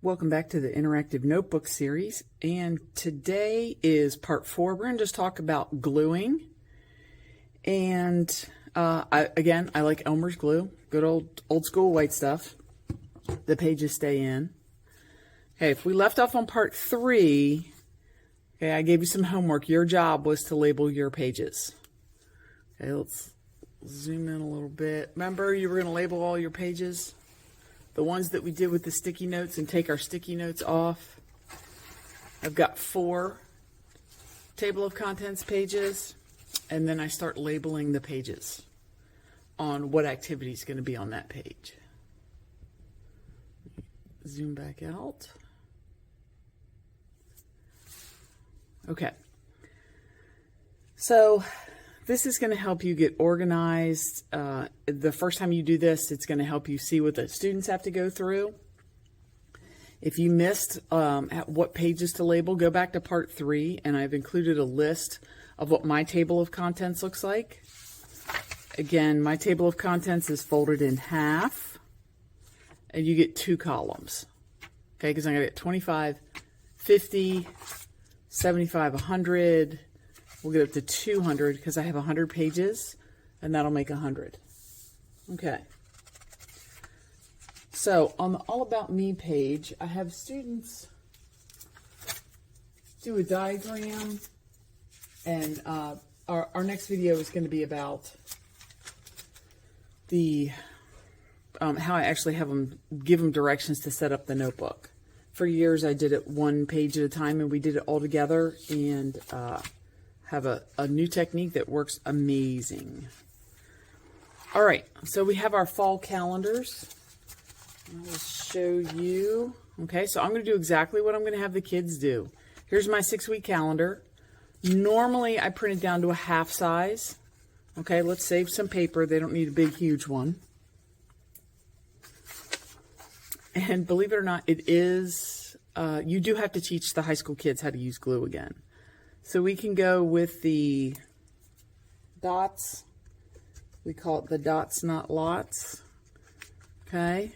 Welcome back to the Interactive Notebook series, and today is part 4. We're going to just talk about gluing, and I like Elmer's glue, good old school white stuff. The pages stay in. Okay, if we left off on part 3, okay, I gave you some homework. Your job was to label your pages. Okay, let's zoom in a little bit. Remember, you were going to label all your pages? The ones that we did with the sticky notes and take our sticky notes off. I've got 4 table of contents pages, and then I start labeling the pages on what activity is going to be on that page. Zoom back out. Okay. So this is going to help you get organized. The first time you do this, it's going to help you see what the students have to go through. If you missed at what pages to label, go back to part 3, and I've included a list of what my table of contents looks like. Again, my table of contents is folded in half, and you get 2 columns. Okay, because I'm going to get 25, 50, 75, 100. We'll get up to 200 because I have 100 pages, and that'll make 100. Okay. So on the All About Me page, I have students do a diagram, and our next video is going to be about the how I actually have them give them directions to set up the notebook. For years, I did it one page at a time, and we did it all together, and have a new technique that works amazing. All right, so we have our fall calendars. I will show you. Okay, so I'm going to do exactly what I'm going to have the kids do. Here's my 6-week calendar. Normally, I print it down to a half size. Okay, let's save some paper. They don't need a big, huge one. And believe it or not, it is, you do have to teach the high school kids how to use glue again. So we can go with the dots. We call it the dots, not lots. Okay.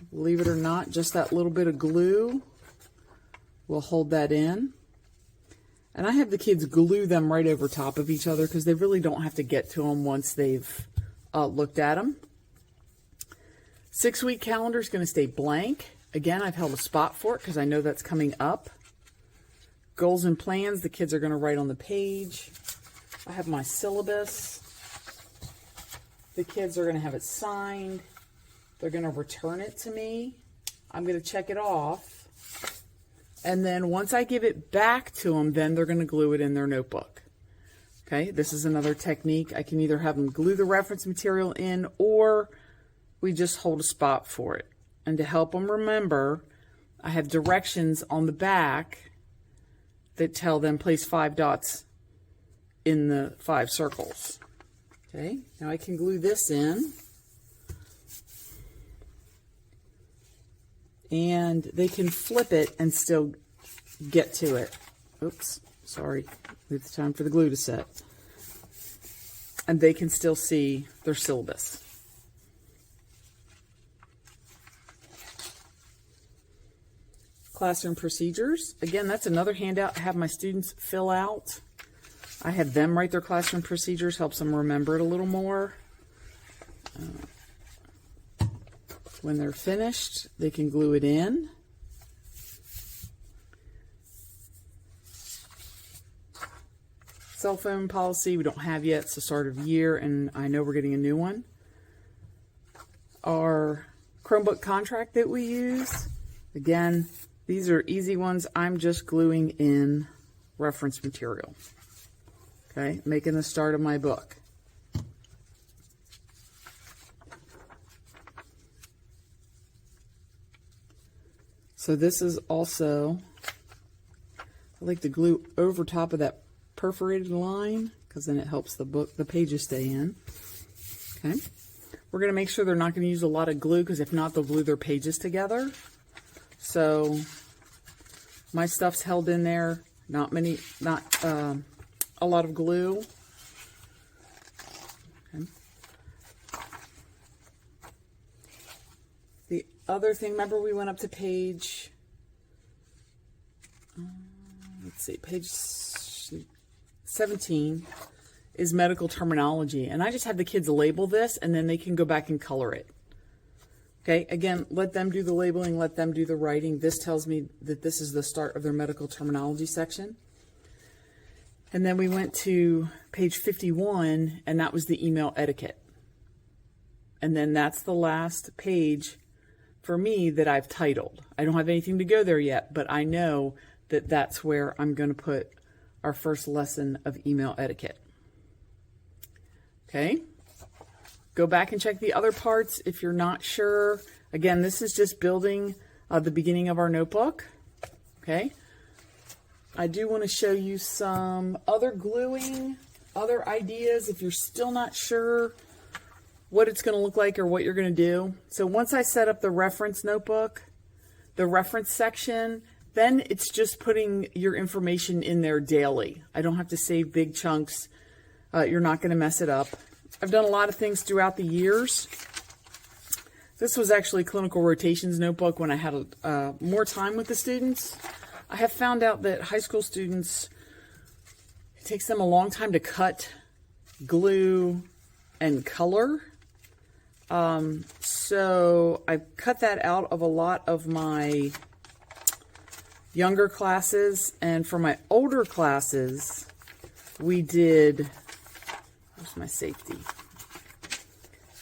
Believe it or not, just that little bit of glue will hold that in. And I have the kids glue them right over top of each other because they really don't have to get to them once they've looked at them. 6-week calendar is going to stay blank. Again, I've held a spot for it because I know that's coming up. Goals and plans, the kids are going to write on the page. I have my syllabus. The kids are going to have it signed. They're going to return it to me. I'm going to check it off. And then once I give it back to them, then they're going to glue it in their notebook. Okay, this is another technique. I can either have them glue the reference material in, or we just hold a spot for it. And to help them remember, I have directions on the back that tell them place 5 dots in the 5 circles. Okay, now I can glue this in. And they can flip it and still get to it. Oops, sorry. It's time for the glue to set. And they can still see their syllabus. Classroom procedures. Again, that's another handout to have my students fill out. I have them write their classroom procedures, helps them remember it a little more. When they're finished, they can glue it in. Cell phone policy we don't have yet. It's the start of year, and I know we're getting a new one. Our Chromebook contract that we use, again, these are easy ones. I'm just gluing in reference material. Okay, making the start of my book. So this is also, I like to glue over top of that perforated line because then it helps the pages stay in. Okay, we're going to make sure they're not going to use a lot of glue because if not, they'll glue their pages together. So my stuff's held in there, not a lot of glue. Okay. other thing, remember we went up to page, let's see, page 17 is medical terminology. And I just had the kids label this, and then they can go back and color it. Okay, again, let them do the labeling, let them do the writing. This tells me that this is the start of their medical terminology section. And then we went to page 51, and that was the email etiquette. And then that's the last page for me that I've titled. I don't have anything to go there yet, but I know that that's where I'm going to put our first lesson of email etiquette. Okay, go back and check the other parts if you're not sure. Again, this is just building the beginning of our notebook. Okay, I do want to show you some other gluing, other ideas if you're still not sure what it's going to look like or what you're going to do. So once I set up the reference notebook, the reference section, then it's just putting your information in there daily. I don't have to save big chunks. You're not going to mess it up. I've done a lot of things throughout the years. This was actually clinical rotations notebook when I had more time with the students. I have found out that high school students, it takes them a long time to cut, glue, and color. So I cut that out of a lot of my younger classes, and for my older classes, we did, where's my safety?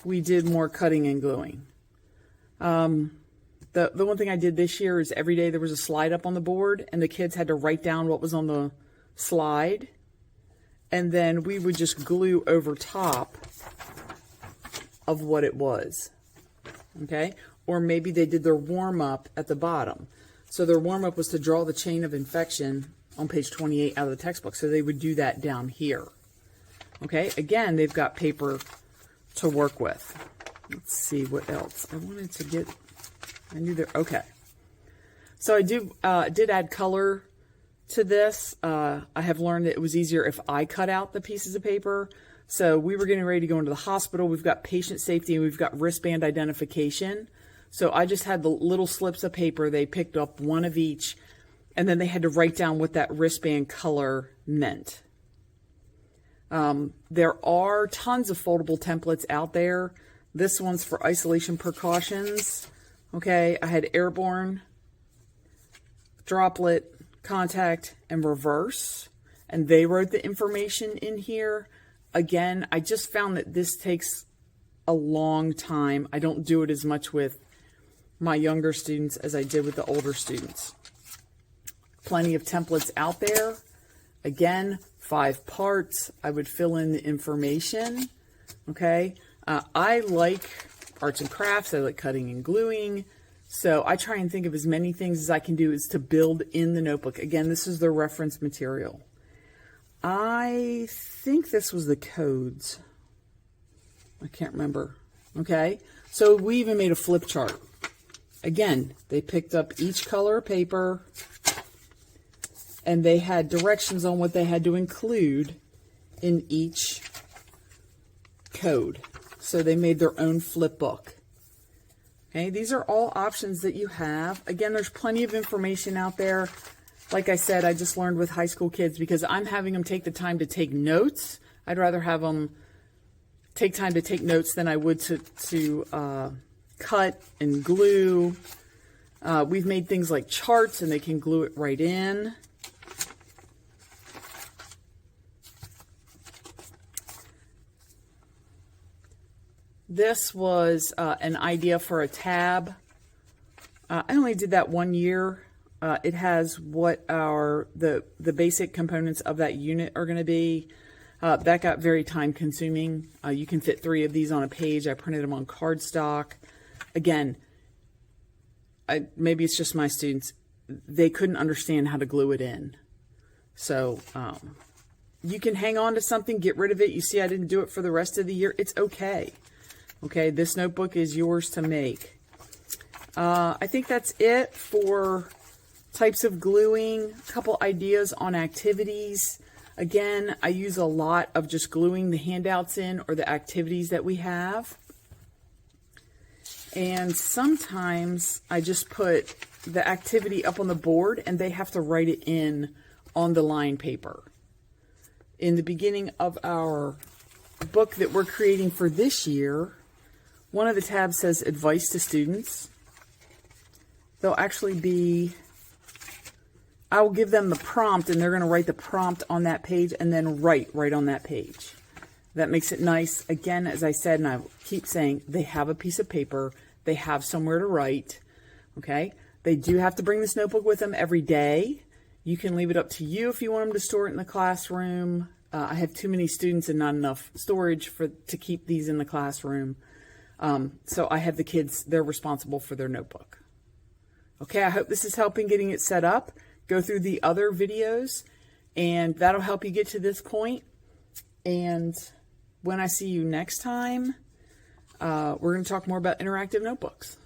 We did more cutting and gluing. The one thing I did this year is every day there was a slide up on the board, and the kids had to write down what was on the slide, and then we would just glue over top of what it was. Okay? Or maybe they did their warm-up at the bottom. So their warm-up was to draw the chain of infection on page 28 out of the textbook. So they would do that down here. Okay? Again, they've got paper to work with. Let's see what else. I wanted to get, I knew there, okay. So I did add color to this. I have learned that it was easier if I cut out the pieces of paper. So we were getting ready to go into the hospital. We've got patient safety and we've got wristband identification. So I just had the little slips of paper. They picked up one of each, and then they had to write down what that wristband color meant. There are tons of foldable templates out there. This one's for isolation precautions. Okay, I had airborne, droplet, contact, and reverse. And they wrote the information in here. Again, I just found that this takes a long time. I don't do it as much with my younger students as I did with the older students. Plenty of templates out there. Again, 5 parts. I would fill in the information. Okay. I like arts and crafts. I like cutting and gluing. So I try and think of as many things as I can do is to build in the notebook. Again, this is the reference material. I think this was the codes. I can't remember. Okay. So we even made a flip chart. Again, they picked up each color of paper and they had directions on what they had to include in each code. So they made their own flip book. Okay, these are all options that you have. Again, there's plenty of information out there. Like I said, I just learned with high school kids because I'm having them take the time to take notes. I'd rather have them take time to take notes than I would to cut and glue. We've made things like charts and they can glue it right in. This was an idea for a tab. I only did that 1 year. It has what the basic components of that unit are going to be. That got very time consuming. You can fit 3 of these on a page. I printed them on cardstock. Again, maybe it's just my students. They couldn't understand how to glue it in. So you can hang on to something, get rid of it. You see I didn't do it for the rest of the year. It's okay. Okay, this notebook is yours to make. I think that's it for types of gluing, a couple ideas on activities. Again, I use a lot of just gluing the handouts in or the activities that we have. And sometimes I just put the activity up on the board and they have to write it in on the line paper. In the beginning of our book that we're creating for this year, one of the tabs says advice to students. They'll actually be, I will give them the prompt and they're going to write the prompt on that page and then write right on that page. That makes it nice. Again, as I said, and I keep saying, they have a piece of paper. They have somewhere to write. Okay? They do have to bring this notebook with them every day. You can leave it up to you if you want them to store it in the classroom. I have too many students and not enough storage to keep these in the classroom. So I have the kids, they're responsible for their notebook. Okay, I hope this is helping getting it set up. Go through the other videos, and that'll help you get to this point. And when I see you next time, we're going to talk more about interactive notebooks.